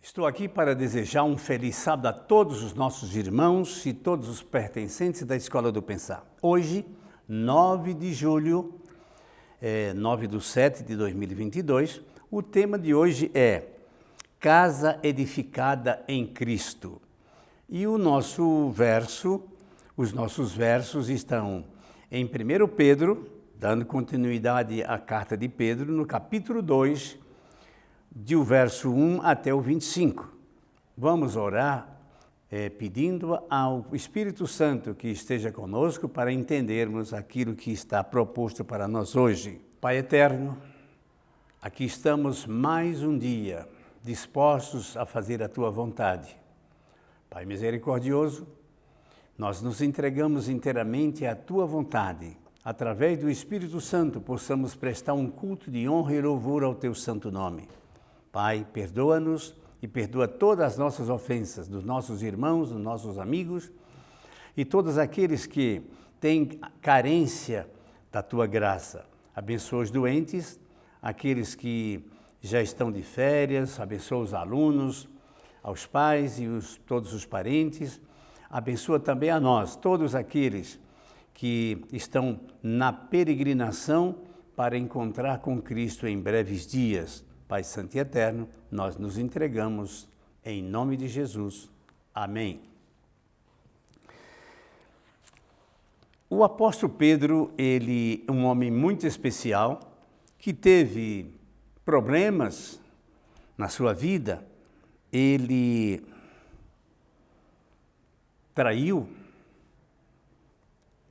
Estou aqui para desejar um feliz sábado a todos os nossos irmãos e todos os pertencentes da Escola do Pensar. Hoje, 9 de julho, 9/7 de 2022, o tema de hoje é Casa Edificada em Cristo. E os nossos versos estão em 1 Pedro, dando continuidade à carta de Pedro, no capítulo 2, do verso 1 até o 25. Vamos orar pedindo ao Espírito Santo que esteja conosco para entendermos aquilo que está proposto para nós hoje. Pai eterno, aqui estamos mais um dia dispostos a fazer a Tua vontade. Pai misericordioso, nós nos entregamos inteiramente à Tua vontade. Através do Espírito Santo possamos prestar um culto de honra e louvor ao Teu santo nome. Pai, perdoa-nos e perdoa todas as nossas ofensas, dos nossos irmãos, dos nossos amigos e todos aqueles que têm carência da Tua graça. Abençoa os doentes, aqueles que já estão de férias, abençoa os alunos, aos pais e todos os parentes. Abençoa também a nós, todos aqueles que estão na peregrinação para encontrar com Cristo em breves dias. Pai Santo e Eterno, nós nos entregamos em nome de Jesus. Amém. O apóstolo Pedro, ele é um homem muito especial, que teve problemas na sua vida. Ele traiu,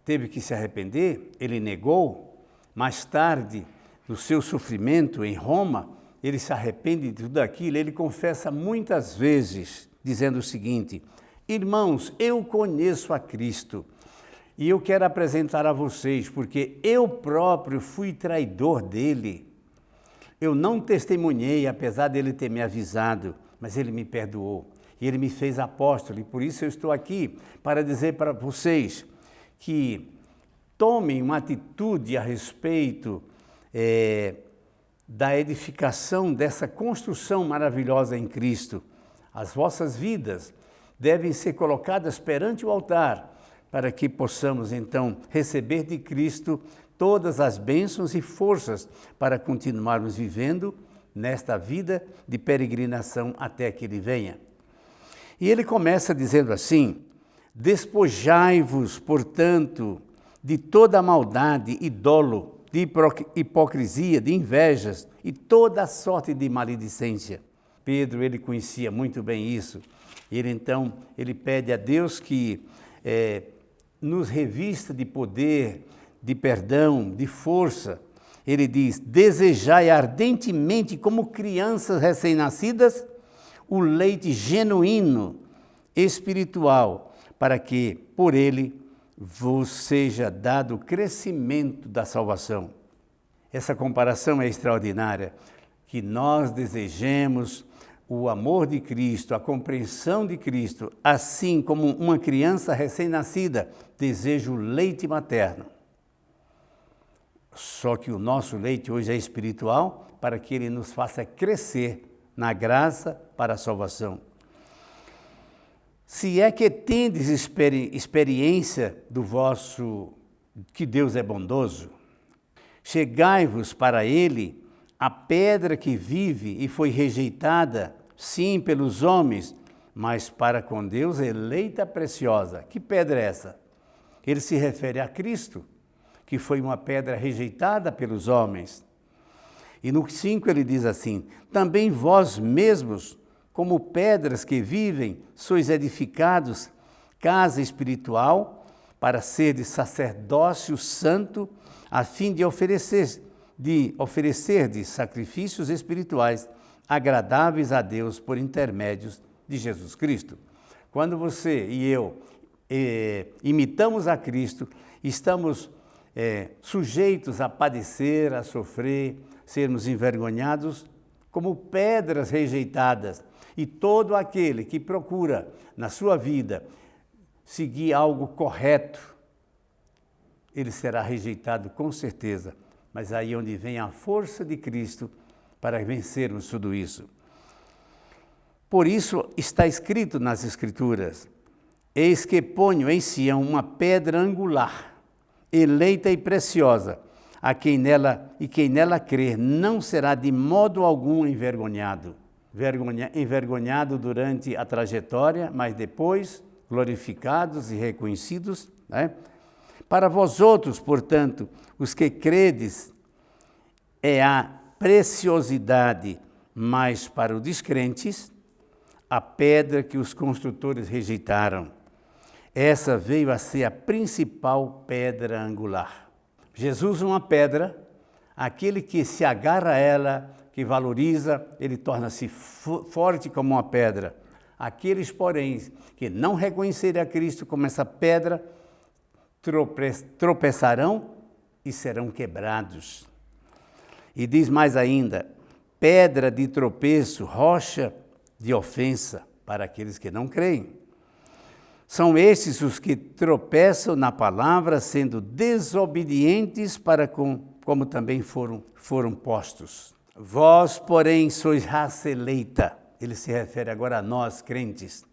teve que se arrepender, ele negou. Mais tarde, no seu sofrimento em Roma, ele se arrepende de tudo aquilo, ele confessa muitas vezes, dizendo o seguinte: irmãos, eu conheço a Cristo e eu quero apresentar a vocês, porque eu próprio fui traidor dele. Eu não testemunhei, apesar dele ter me avisado, mas ele me perdoou e ele me fez apóstolo, e por isso eu estou aqui para dizer para vocês que tomem uma atitude a respeito da edificação dessa construção maravilhosa em Cristo. As vossas vidas devem ser colocadas perante o altar para que possamos então receber de Cristo todas as bênçãos e forças para continuarmos vivendo nesta vida de peregrinação até que Ele venha. E ele começa dizendo assim: despojai-vos, portanto, de toda a maldade e dolo, de hipocrisia, de invejas e toda a sorte de maledicência. Pedro, ele conhecia muito bem isso. Ele pede a Deus que nos revista de poder, de perdão, de força. Ele diz: desejai ardentemente, como crianças recém-nascidas, o leite genuíno, espiritual, para que, por ele, vos seja dado o crescimento da salvação. Essa comparação é extraordinária, que nós desejemos o amor de Cristo, a compreensão de Cristo, assim como uma criança recém-nascida deseja o leite materno. Só que o nosso leite hoje é espiritual, para que ele nos faça crescer na graça para a salvação. Se é que tendes experiência que Deus é bondoso, chegai-vos para Ele, a pedra que vive e foi rejeitada, sim, pelos homens, mas para com Deus eleita preciosa. Que pedra é essa? Ele se refere a Cristo, que foi uma pedra rejeitada pelos homens. E no 5 ele diz assim: também vós mesmos, como pedras que vivem, sois edificados, casa espiritual, para ser de sacerdócio santo, a fim de oferecer sacrifícios espirituais agradáveis a Deus por intermédios de Jesus Cristo. Quando você e eu imitamos a Cristo, estamos sujeitos a padecer, a sofrer, sermos envergonhados como pedras rejeitadas. E todo aquele que procura na sua vida seguir algo correto, ele será rejeitado com certeza. Mas aí onde vem a força de Cristo para vencermos tudo isso. Por isso está escrito nas Escrituras: eis que ponho em Sião uma pedra angular, eleita e preciosa, quem nela crer não será de modo algum envergonhado. Envergonhado durante a trajetória, mas depois glorificados e reconhecidos, né? Para vós outros, portanto, os que credes, é a preciosidade, mas para os descrentes, a pedra que os construtores rejeitaram. Essa veio a ser a principal pedra angular. Jesus, uma pedra, aquele que se agarra a ela, que valoriza, ele torna-se forte como uma pedra. Aqueles, porém, que não reconhecerem a Cristo como essa pedra, tropeçarão e serão quebrados. E diz mais ainda: pedra de tropeço, rocha de ofensa para aqueles que não creem. São estes os que tropeçam na palavra, sendo desobedientes para como também foram postos. Vós, porém, sois raça eleita. Ele se refere agora a nós, crentes.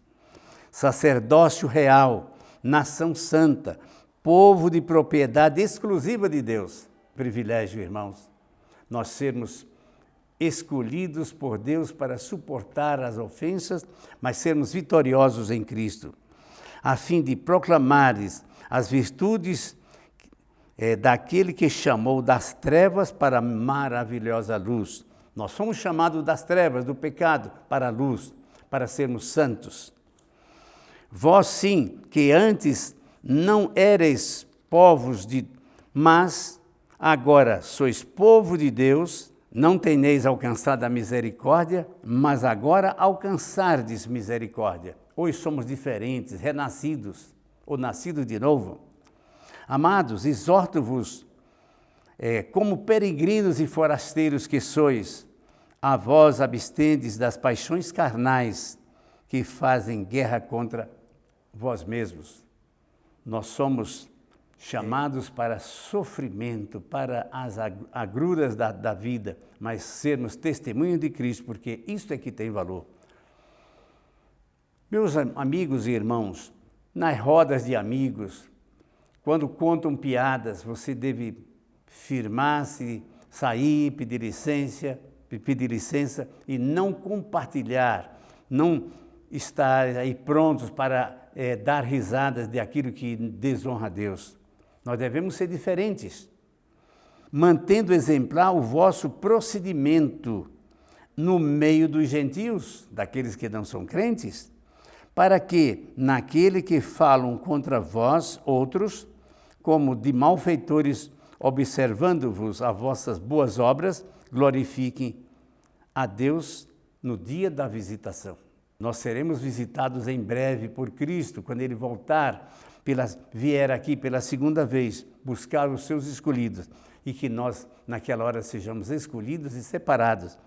Sacerdócio real, nação santa, povo de propriedade exclusiva de Deus. Privilégio, irmãos, nós sermos escolhidos por Deus para suportar as ofensas, mas sermos vitoriosos em Cristo, a fim de proclamares as virtudes daquele que chamou das trevas para a maravilhosa luz. Nós somos chamados das trevas, do pecado, para a luz, para sermos santos. Vós sim, que antes não ereis povos mas agora sois povo de Deus, não teneis alcançado a misericórdia, mas agora alcançardes misericórdia. Hoje somos diferentes, renascidos, ou nascidos de novo. Amados, exorto-vos, como peregrinos e forasteiros que sois, a vós abstendes das paixões carnais que fazem guerra contra vós mesmos. Nós somos chamados para sofrimento, para as agruras da vida, mas sermos testemunho de Cristo, porque isso é que tem valor. Meus amigos e irmãos, nas rodas de amigos, quando contam piadas, você deve firmar-se, sair, pedir licença e não compartilhar, não estar aí prontos para dar risadas de aquilo que desonra a Deus. Nós devemos ser diferentes, mantendo exemplar o vosso procedimento no meio dos gentios, daqueles que não são crentes, para que, naquele que falam contra vós, outros, como de malfeitores, observando-vos as vossas boas obras, glorifiquem a Deus no dia da visitação. Nós seremos visitados em breve por Cristo, quando Ele vier aqui pela segunda vez, buscar os seus escolhidos, e que nós, naquela hora, sejamos escolhidos e separados,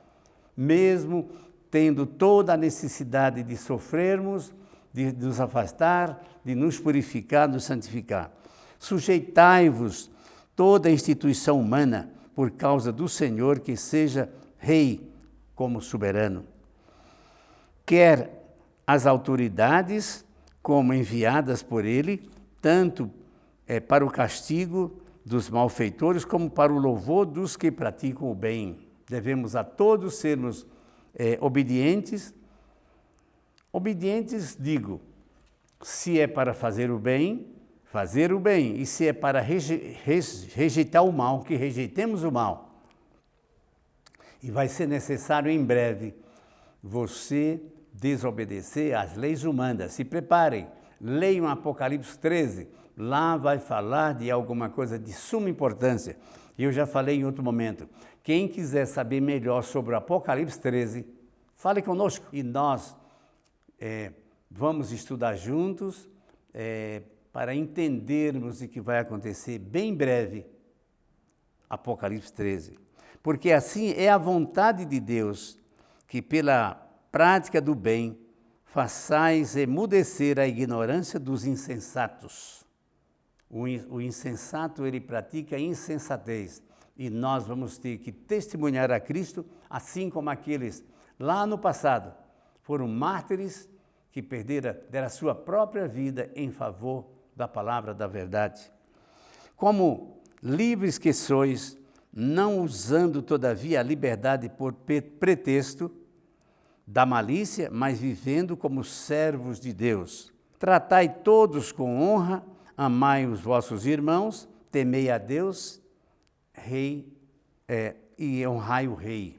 mesmo tendo toda a necessidade de sofrermos, de nos afastar, de nos purificar, nos santificar. Sujeitai-vos toda a instituição humana, por causa do Senhor, que seja Rei como soberano. Quer as autoridades, como enviadas por Ele, tanto para o castigo dos malfeitores, como para o louvor dos que praticam o bem. Devemos a todos sermos obedientes. Obedientes, digo, se é para fazer o bem, e se é para rejeitar o mal, que rejeitemos o mal. E vai ser necessário em breve você desobedecer às leis humanas. Se preparem, leiam Apocalipse 13, lá vai falar de alguma coisa de suma importância. E eu já falei em outro momento. Quem quiser saber melhor sobre o Apocalipse 13, fale conosco. E nós vamos estudar juntos para entendermos o que vai acontecer bem breve, Apocalipse 13. Porque assim é a vontade de Deus, que pela prática do bem façais emudecer a ignorância dos insensatos. O insensato, ele pratica a insensatez. E nós vamos ter que testemunhar a Cristo, assim como aqueles lá no passado Foram mártires que deram a sua própria vida em favor da palavra da verdade. Como livres que sois, não usando todavia a liberdade por pretexto da malícia, mas vivendo como servos de Deus. Tratai todos com honra, amai os vossos irmãos, temei a Deus, e honrai o rei.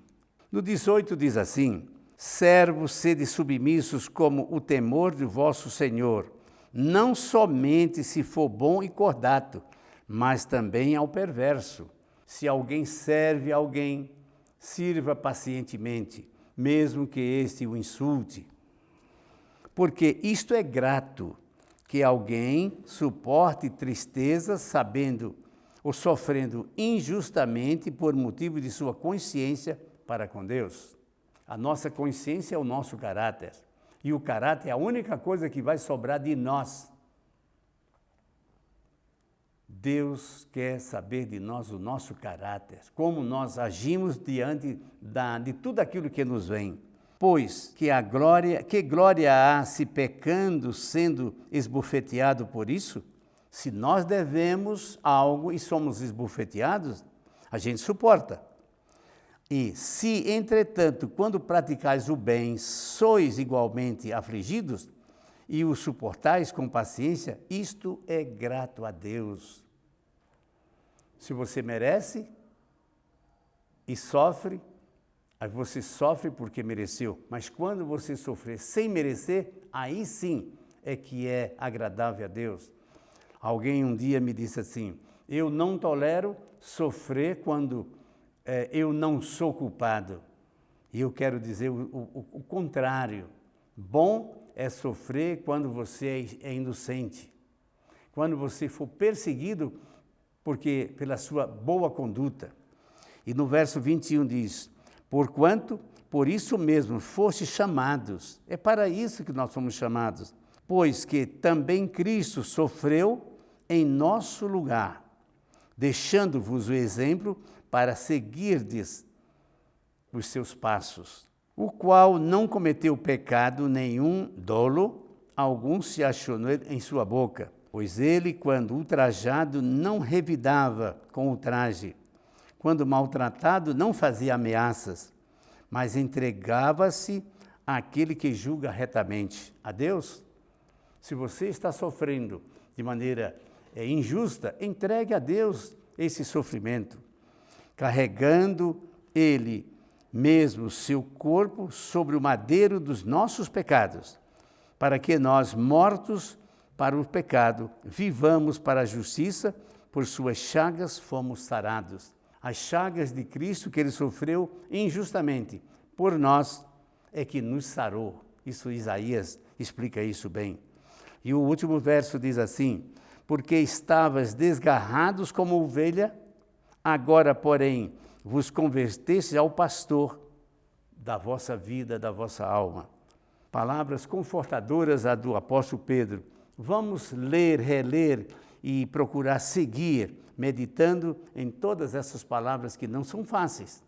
No 18 diz assim: servos, sede submissos como o temor do vosso Senhor, não somente se for bom e cordato, mas também ao perverso. Se alguém serve alguém, sirva pacientemente, mesmo que este o insulte. Porque isto é grato, que alguém suporte tristezas sabendo ou sofrendo injustamente por motivo de sua consciência para com Deus. A nossa consciência é o nosso caráter. E o caráter é a única coisa que vai sobrar de nós. Deus quer saber de nós o nosso caráter, como nós agimos diante de tudo aquilo que nos vem. Pois que glória há se pecando, sendo esbofeteado por isso? Se nós devemos algo e somos esbofeteados, a gente suporta. E se, entretanto, quando praticais o bem, sois igualmente afligidos e o suportais com paciência, isto é grato a Deus. Se você merece e sofre, aí você sofre porque mereceu. Mas quando você sofrer sem merecer, aí sim é que é agradável a Deus. Alguém um dia me disse assim: eu não tolero sofrer quando eu não sou culpado. E eu quero dizer o contrário. Bom é sofrer quando você é inocente. Quando você for perseguido pela sua boa conduta. E no verso 21 diz: porquanto, por isso mesmo, fostes chamados. É para isso que nós somos chamados. Pois que também Cristo sofreu em nosso lugar, deixando-vos o exemplo para seguirdes os seus passos, o qual não cometeu pecado nenhum, dolo algum se achou em sua boca, pois ele, quando ultrajado, não revidava com ultraje, quando maltratado, não fazia ameaças, mas entregava-se àquele que julga retamente. A Deus, se você está sofrendo de maneira injusta, entregue a Deus esse sofrimento, carregando Ele mesmo seu corpo sobre o madeiro dos nossos pecados, para que nós, mortos para o pecado, vivamos para a justiça, por suas chagas fomos sarados. As chagas de Cristo que Ele sofreu injustamente por nós é que nos sarou. Isso Isaías explica isso bem. E o último verso diz assim: porque estavas desgarrados como ovelha, agora, porém, vos convertestes ao pastor da vossa vida, da vossa alma. Palavras confortadoras a do apóstolo Pedro. Vamos ler, reler e procurar seguir, meditando em todas essas palavras que não são fáceis.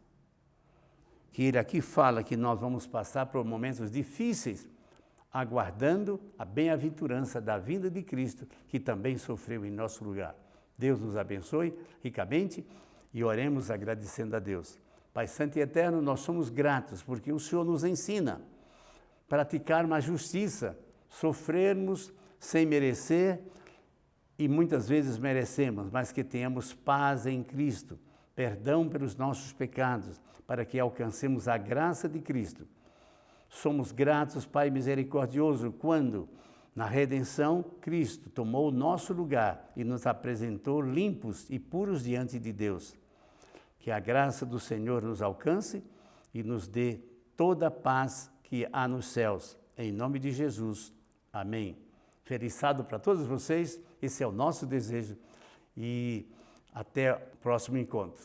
Que ele aqui fala que nós vamos passar por momentos difíceis, aguardando a bem-aventurança da vinda de Cristo, que também sofreu em nosso lugar. Deus nos abençoe ricamente e oremos agradecendo a Deus. Pai Santo e Eterno, nós somos gratos porque o Senhor nos ensina a praticar uma justiça, sofrermos sem merecer e muitas vezes merecemos, mas que tenhamos paz em Cristo, perdão pelos nossos pecados, para que alcancemos a graça de Cristo. Somos gratos, Pai misericordioso, quando, na redenção, Cristo tomou o nosso lugar e nos apresentou limpos e puros diante de Deus. Que a graça do Senhor nos alcance e nos dê toda a paz que há nos céus. Em nome de Jesus. Amém. Feliz sábado para todos vocês. Esse é o nosso desejo. E até o próximo encontro.